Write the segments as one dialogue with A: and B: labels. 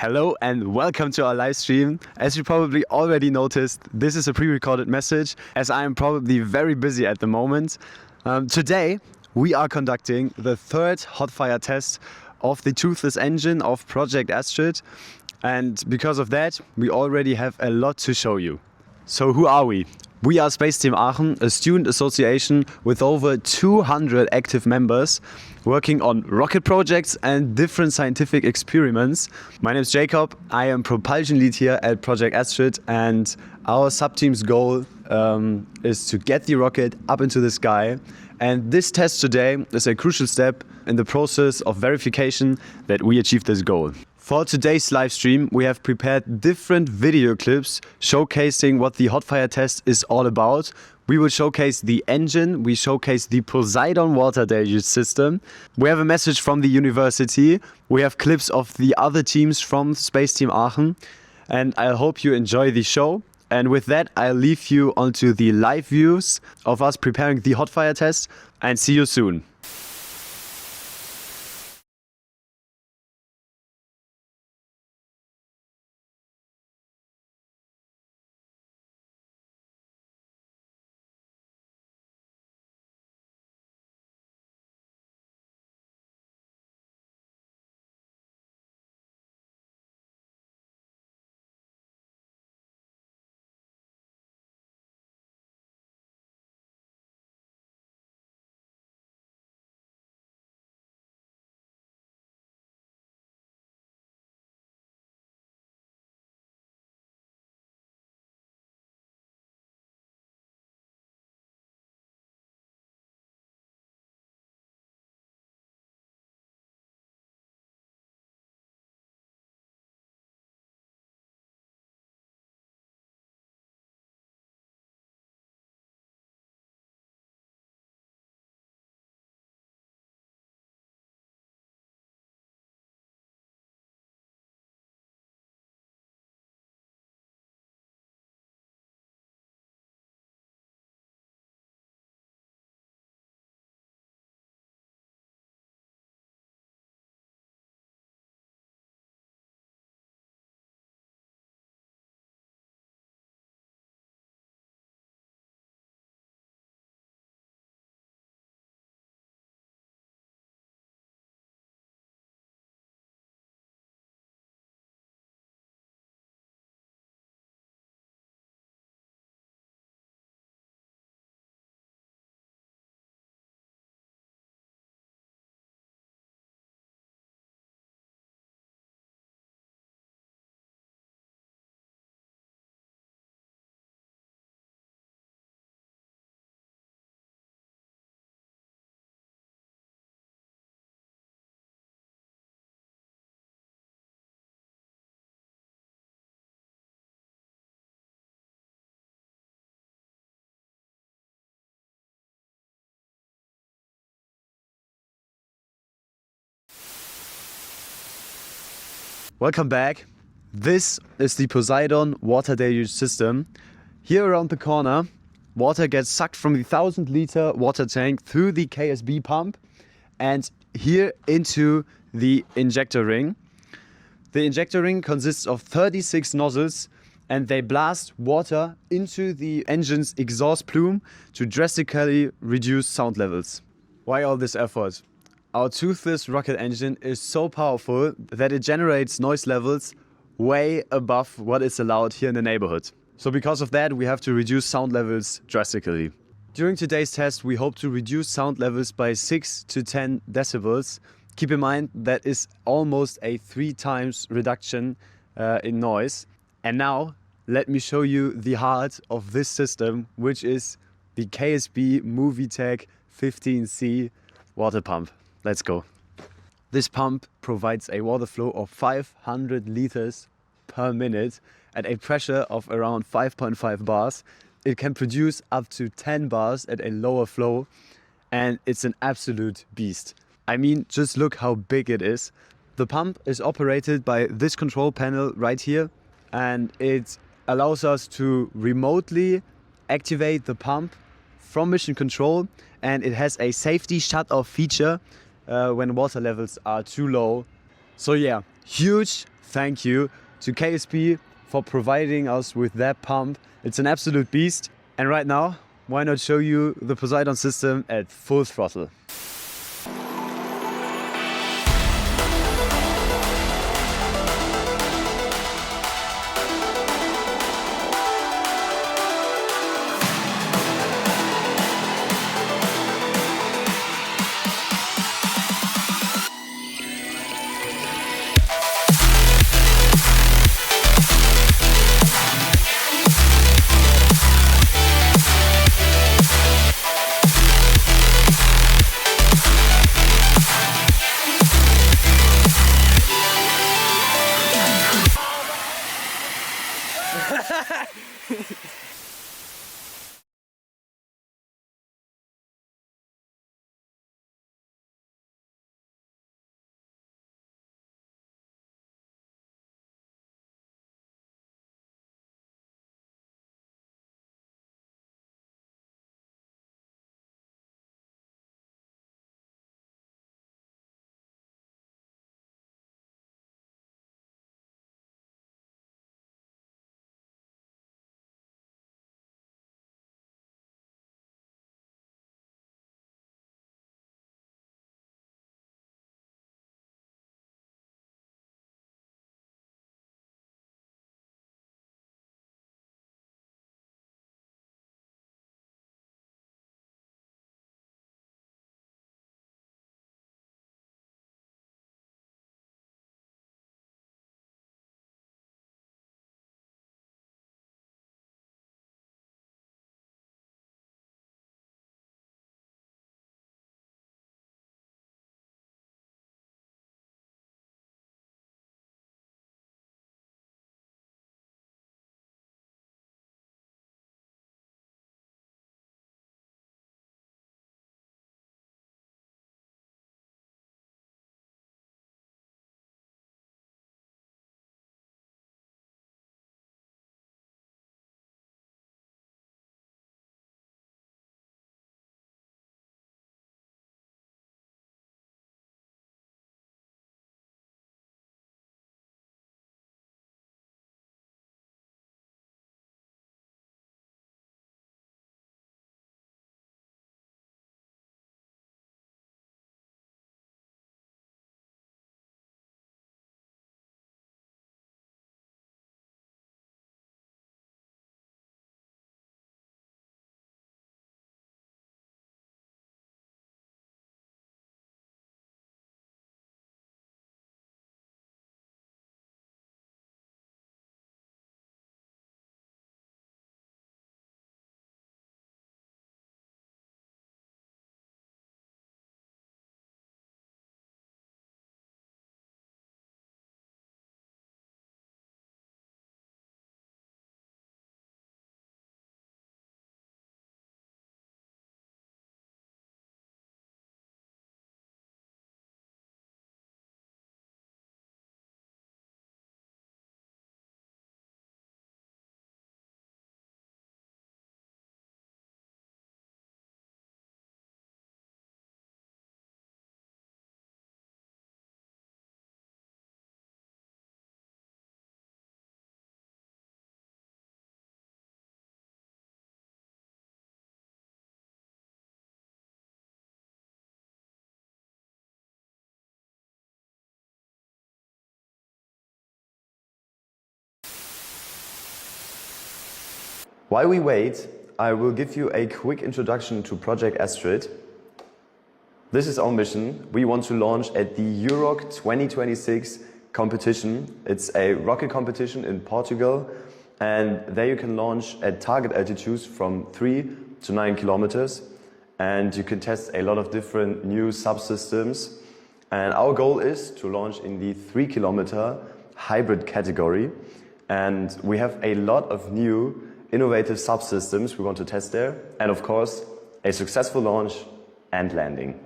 A: Hello and welcome to our live stream. As you probably already noticed, this is a pre-recorded message as I am probably very busy at the moment. Today we are conducting the third Hotfire test of the Toothless engine of Project Astrid, and because of that we already have a lot to show you. So who are we? We are Space Team Aachen, a student association with over 200 active members working on rocket projects and different scientific experiments. My name is Jacob. I am propulsion lead here at Project Astrid, and our sub-team's goal is to get the rocket up into the sky. And this test today is a crucial step in the process of verification that we achieve this goal. For today's live stream, we have prepared different video clips showcasing what the Hotfire test is all about. We will showcase the engine, we showcase the Poseidon water deluge system. We have a message from the university. We have clips of the other teams from Space Team Aachen. And I hope you enjoy the show. And with that, I'll leave you onto the live views of us preparing the Hotfire test, and see you soon. Welcome back. This is the Poseidon water deluge system. Here around the corner, water gets sucked from the 1,000-liter water tank through the KSB pump and here into the injector ring. The injector ring consists of 36 nozzles, and they blast water into the engine's exhaust plume to drastically reduce sound levels. Why all this effort? Our Toothless rocket engine is so powerful that it generates noise levels way above what is allowed here in the neighborhood. So because of that, we have to reduce sound levels drastically. During today's test, we hope to reduce sound levels by 6 to 10 decibels. Keep in mind that is almost a 3 times reduction in noise. And now let me show you the heart of this system, which is the KSB MovieTech 15C water pump. Let's go. This pump provides a water flow of 500 liters per minute at a pressure of around 5.5 bars. It can produce up to 10 bars at a lower flow, and it's an absolute beast. I mean, just look how big it is. The pump is operated by this control panel right here, and it allows us to remotely activate the pump from mission control, and it has a safety shut-off feature when water levels are too low. So yeah, huge thank you to KSB for providing us with that pump. It's an absolute beast. And right now, why not show you the Poseidon system at full throttle? While we wait, I will give you a quick introduction to Project Astrid. This is our mission. We want to launch at the Euroc 2026 competition. It's a rocket competition in Portugal, and there you can launch at target altitudes from 3 to 9 kilometers, and you can test a lot of different new subsystems. And our goal is to launch in the 3-kilometer hybrid category, and we have a lot of new innovative subsystems we want to test there, and of course, a successful launch and landing.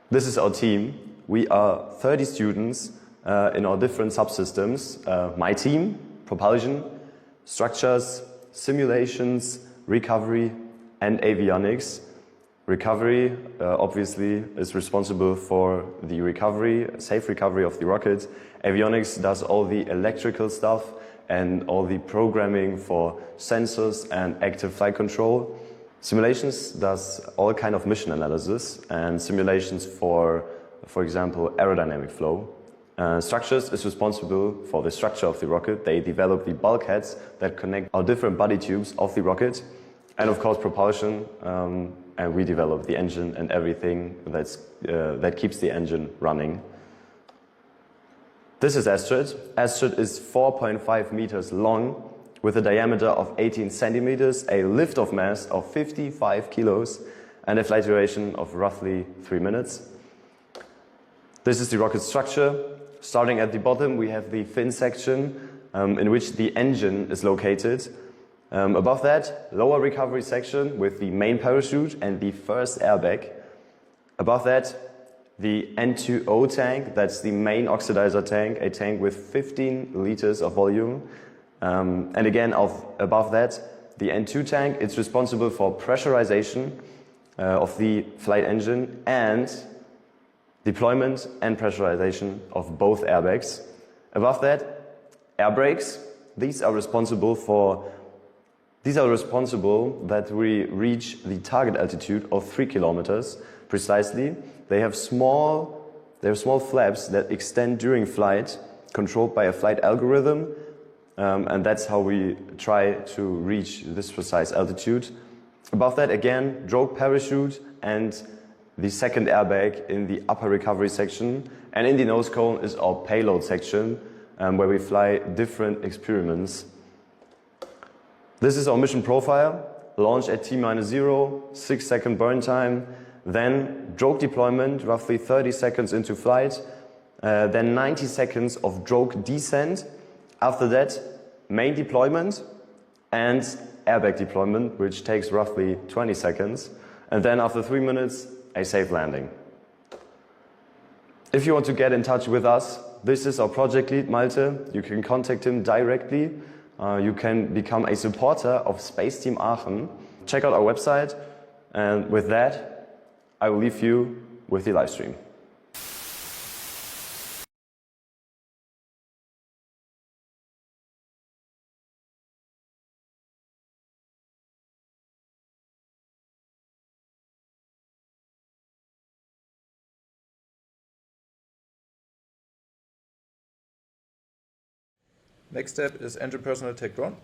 A: This is our team. We are 30 students in our different subsystems. My team, propulsion, structures, simulations, recovery, and avionics.
B: Recovery, obviously, is responsible for the recovery, safe recovery of the rocket. Avionics does all the electrical stuff and all the programming for sensors and active flight control. Simulations does all kind of mission analysis and simulations for example, aerodynamic flow. Structures is responsible for the structure of the rocket. They develop the bulkheads that connect our different body tubes of the rocket. And of course propulsion, and we develop the engine and everything that keeps the engine running. This is Astrid. Astrid is 4.5 meters long with a diameter of 18 centimeters, a lift of mass of 55 kilos and a flight duration of roughly 3 minutes. This is the rocket structure. Starting at the bottom we have the fin section in which the engine is located. Above that, lower recovery section with the main parachute and the first airbag. Above that, the N2O tank, that's the main oxidizer tank, a tank with 15 liters of volume. And again, above that, the N2 tank, it's responsible for pressurization of the flight engine and deployment and pressurization of both airbags. Above that, air brakes. These are responsible that we reach the target altitude of 3 kilometers precisely. They have small flaps that extend during flight, controlled by a flight algorithm, and that's how we try to reach this precise altitude. Above that again, drogue parachute and the second airbag in the upper recovery section, and in the nose cone is our payload section, where we fly different experiments. This is our mission profile. Launch at T-0, 6-second burn time, then drogue deployment, roughly 30 seconds into flight, then 90 seconds of drogue descent. After that, main deployment and airbag deployment, which takes roughly 20 seconds. And then after 3 minutes, a safe landing. If you want to get in touch with us, this is our project lead, Malte. You can contact him directly. You can become a supporter of Space Team Aachen. Check out our website, and with that, I will leave you with the live stream.
C: Next step is engine personnel take drone.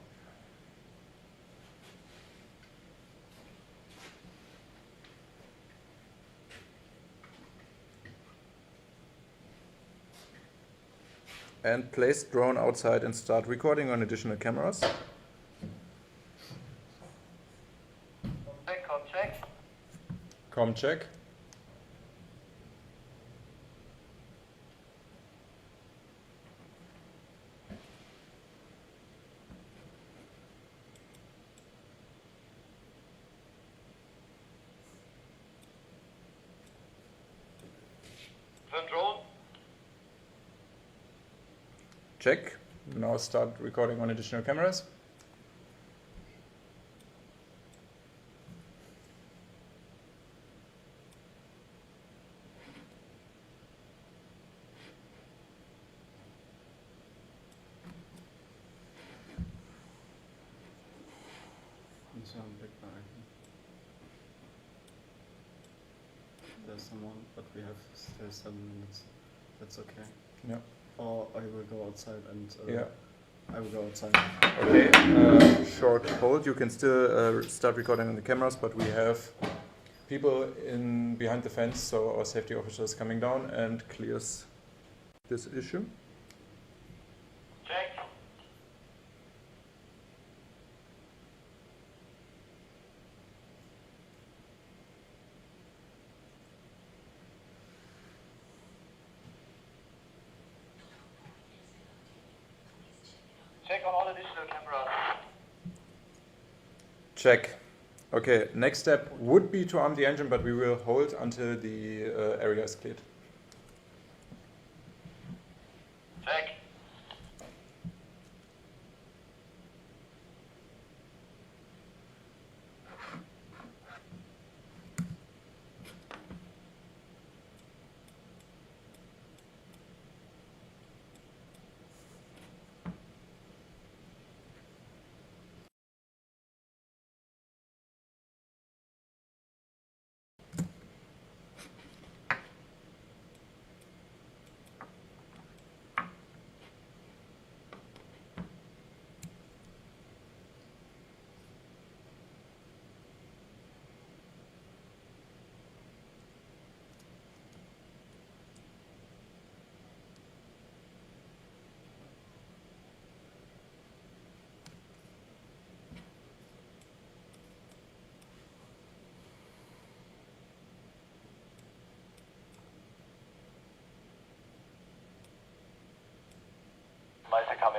C: And place drone outside and start recording on additional cameras.
D: Com check.
C: Com check.
D: Drone.
C: Check. Now start recording on additional cameras.
E: There's someone, but we have still 7 minutes. That's okay.
C: Yeah.
E: Or I will go outside and
C: Yeah.
E: I will go outside.
C: Okay. Short hold. You can still start recording on the cameras, but we have people in behind the fence, so our safety officer is coming down and clears this issue.
D: Check. Check on all additional cameras.
C: Check. Okay, next step would be to arm the engine, but we will hold until the area is cleared.
D: Check.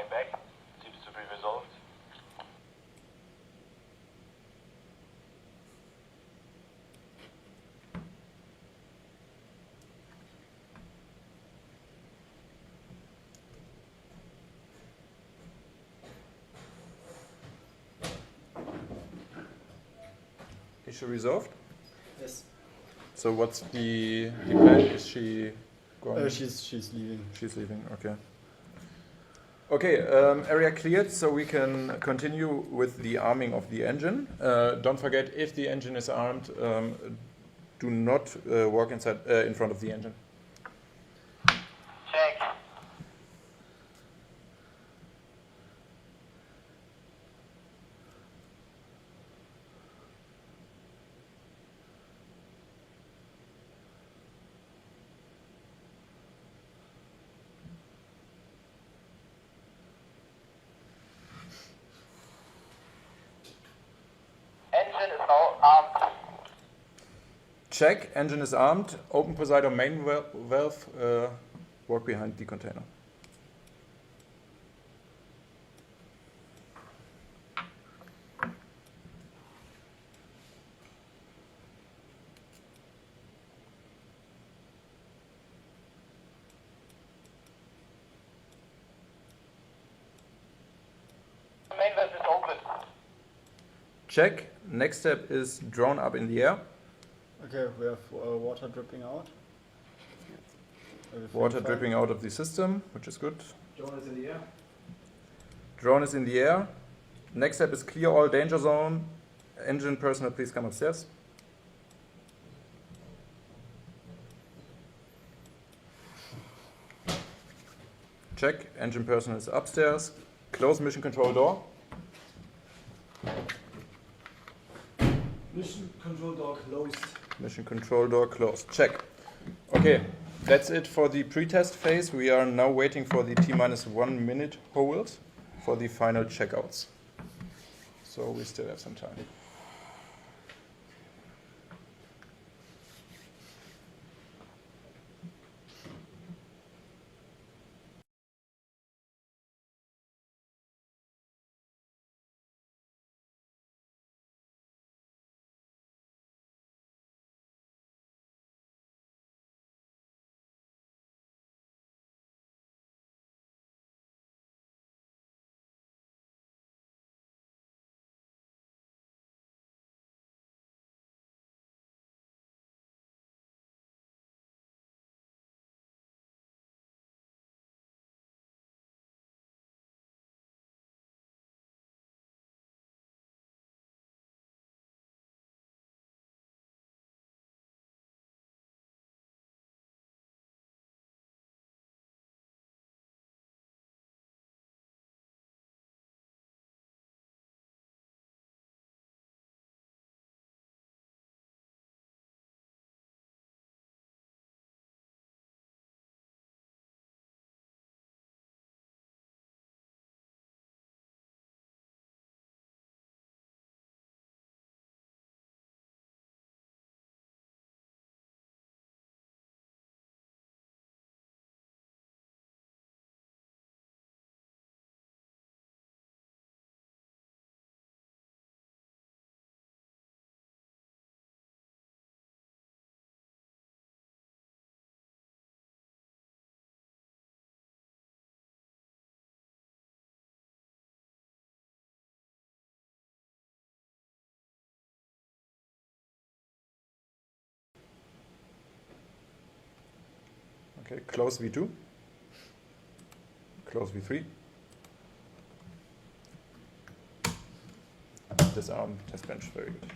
D: way back. Seems to be resolved.
C: Issue resolved.
E: Yes.
C: So what's the plan? Is she going?
E: She's leaving.
C: She's leaving. Okay. Okay. Area cleared, so we can continue with the arming of the engine. Don't forget, if the engine is armed, do not walk inside in front of the engine.
D: Check. Engine is now armed.
C: Check. Engine is armed. Open Poseidon main valve. Walk behind the container.
D: The main valve is open.
C: Check. Next step is drone up in the air.
E: Okay, we have water dripping out. Everything
C: Water
E: fine?
C: dripping out of the system, which is good.
A: Drone is in the air.
C: Drone is in the air. Next step is clear all danger zone. Engine personnel, please come upstairs. Check. Engine personnel is upstairs. Close mission control door.
E: Mission control door closed.
C: Mission control door closed. Check. Okay, that's it for the pre-test phase. We are now waiting for the T-1 minute hold for the final checkouts. So we still have some time. Okay, close V2. Close V3. Disarm test bench, very good.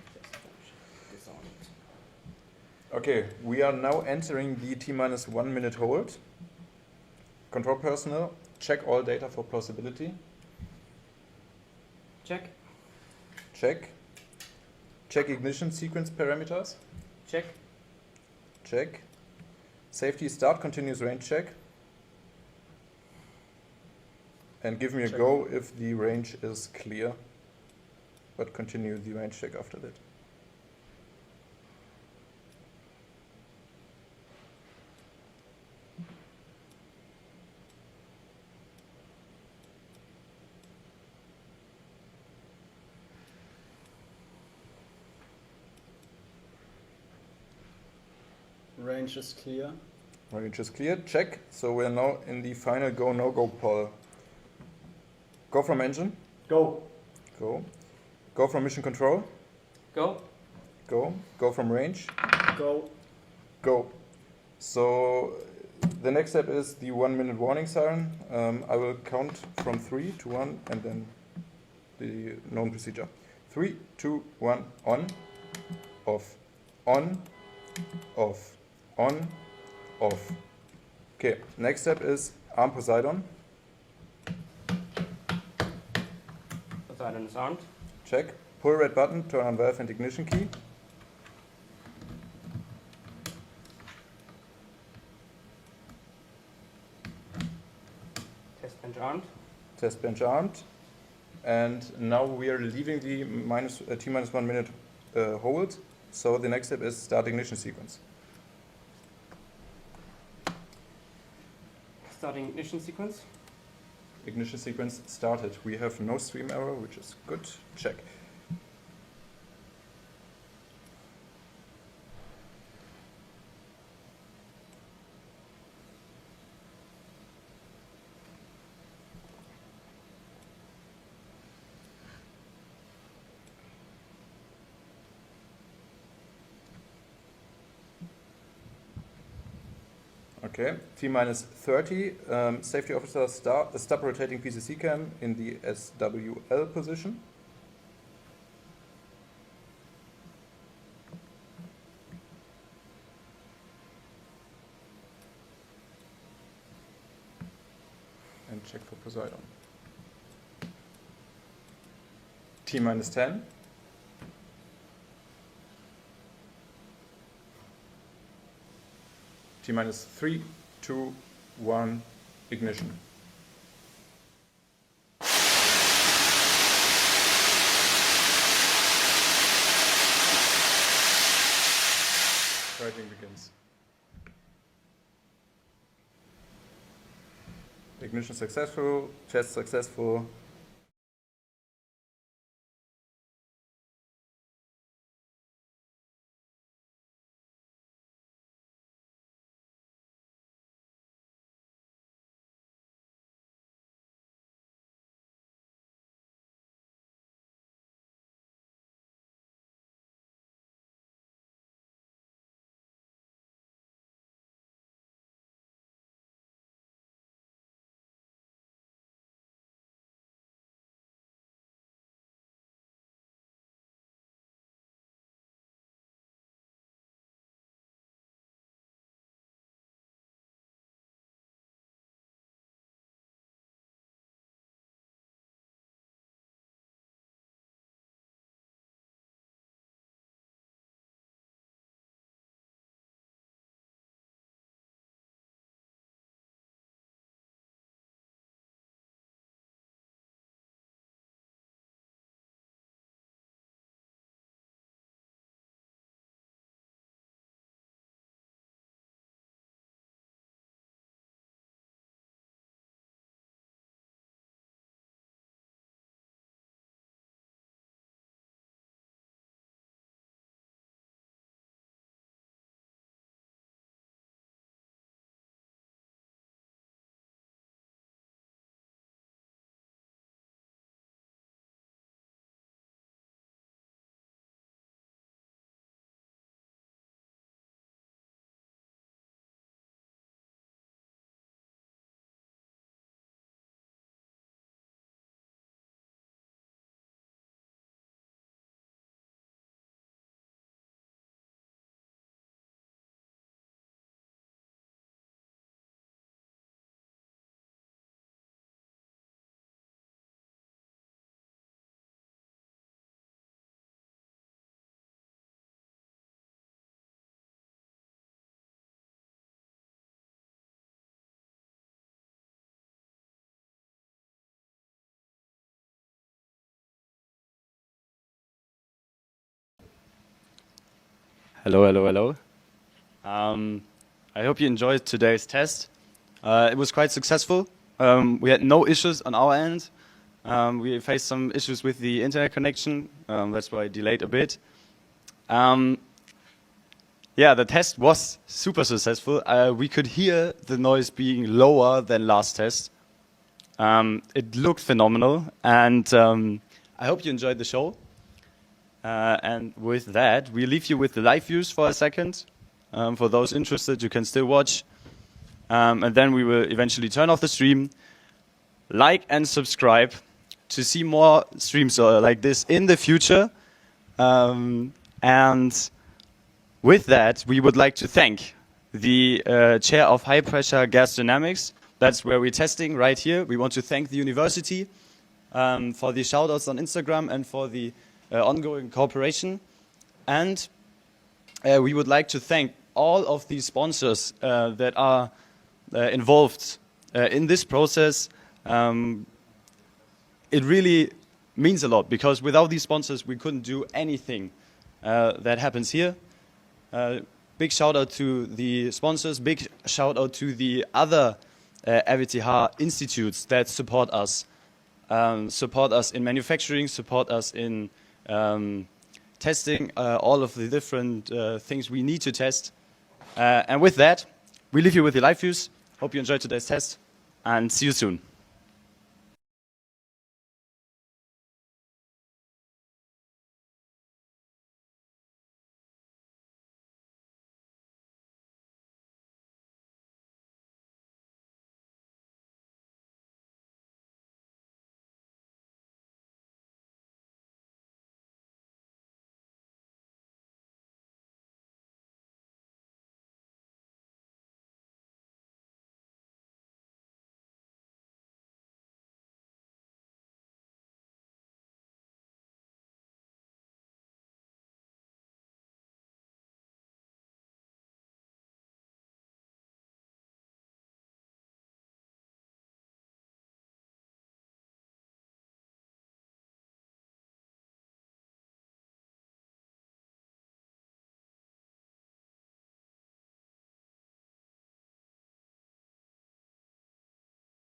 C: Okay, we are now entering the T-1 minute hold. Control personnel, check all data for plausibility.
F: Check,
C: Check. Check ignition sequence parameters.
F: check,
C: Check. Safety start continuous range check. And give me a
E: Check.
C: go if the range is clear. But continue the range check after that.
E: Range is clear.
C: Range is clear. Check. So we're now in the final go, no go poll. Go from engine.
F: Go.
C: Go. Go from mission control.
F: Go.
C: Go. Go from range.
E: Go.
C: Go. So the next step is the 1 minute warning siren. I will count from 3 to 1 and then the known procedure. 3, 2, 1, on, off, on, off, on, off. Okay, next step is arm Poseidon.
F: Poseidon is armed.
C: Check. Pull red button, turn on valve and ignition key.
F: Test bench armed.
C: Test bench armed. And now we are leaving the T-1 minute hold. So the next step is start ignition sequence.
F: Starting ignition sequence.
C: Ignition sequence started. We have no stream error, which is good. Check. Okay, T-minus 30. Safety officer stop rotating PCC cam in the SWL position. And check for Poseidon. T-minus 10. T-minus 3, 2, 1, ignition. Fighting begins. Ignition successful, test successful.
A: Hello, hello, hello. I hope you enjoyed today's test. It was quite successful. We had no issues on our end. We faced some issues with the internet connection. That's why it delayed a bit. Yeah, the test was super successful. We could hear the noise being lower than last test. It looked phenomenal, and I hope you enjoyed the show. And with that, we leave you with the live views for a second. For those interested, you can still watch. And then we will eventually turn off the stream. Like and subscribe to see more streams like this in the future. And with that, we would like to thank the chair of high pressure gas dynamics. That's where we're testing right here. We want to thank the university for the shout outs on Instagram and for the ongoing cooperation. And we would like to thank all of the sponsors that are involved in this process. It really means a lot, because without these sponsors we couldn't do anything that happens here. Big shout out to the sponsors, big shout out to the other RWTH institutes that support us in manufacturing, support us in testing all of the different things we need to test. And with that, we leave you with the live views. Hope you enjoyed today's test, and see you soon.